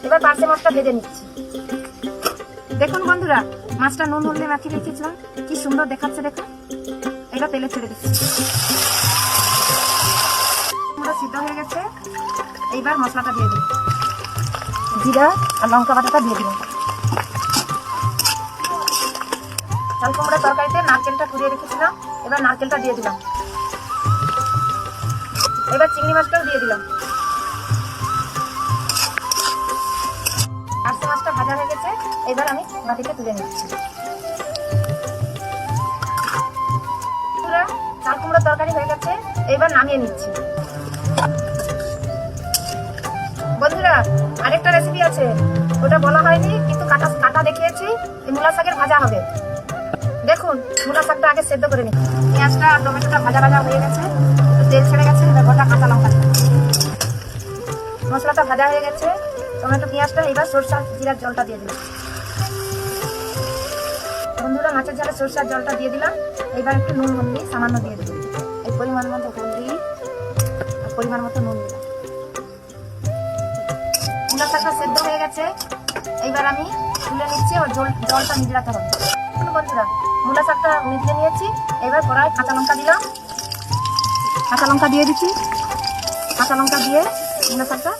এবার পার্শে মাছটা ভেজে নিচ্ছি। দেখুন বন্ধুরা, মাছটা নুন হলদে মাখিয়ে রেখেছিলাম, কি সুন্দর দেখাচ্ছে দেখুন। এটা তেলে ছেড়ে দিচ্ছি। পুরো সিদ্ধ হয়ে গেছে। এইবার মশলাটা দিয়ে দিই, জিরা আর লঙ্কা বাটাটা দিয়ে দিলাম। চাল কুমড়া তরকারিতে নারকেলটা কুড়িয়ে রেখেছিলাম, এবার নারকেলটা দিয়ে দিলাম। এবার চিংড়ি মাছটাও দিয়ে দিলাম। পার্শে মাছটা ভাজা হয়ে গেছে, এবার আমি বাটিতে তুলে নিচ্ছি। চাল কুমড়া তরকারি হয়ে গেছে, এবার নামিয়ে নিচ্ছি। বন্ধুরা, আরেকটা রেসিপি আছে, ওটা বলা হয়নি কিন্তু কাটা দেখিয়েছি। মূলা শাকের ভাজা হবে। দেখুন, মূলা শাকটা আগে সেদ্ধ করে নিচ্ছি। পেঁয়াজটা আর টমেটোটা ভাজা হয়ে গেছে, একটু তেল ছেড়ে গেছে। এবার গোটা কাঁচা লঙ্কা, মশলাটা ভাজা হয়ে গেছে, টমেটো পেঁয়াজটা। এবার সরষা জিরার জলটা দিয়ে দিলাম। বন্ধুরা, মাছের ঝালে সরষার জলটা দিয়ে দিলাম। এবার একটু নুন হলদি সামান্য দিয়ে দিলাম। এই পরিমাণ মতো হলদি আর পরিমাণ মতো নুন দিলাম। মূলা শাকটা সেদ্ধ হয়ে গেছে, এইবার আমি তুলে নিচ্ছি। ওর জলটা নিগড়াতে হবে। বন্ধুরা, মূলা শাকটা মিশিয়ে নিয়েছি। এবার কড়াই কাঁচা লঙ্কা দিলাম, কাঁচা লঙ্কা দিয়ে দিচ্ছি। কাঁচা লঙ্কা দিয়ে মূলা শাকটা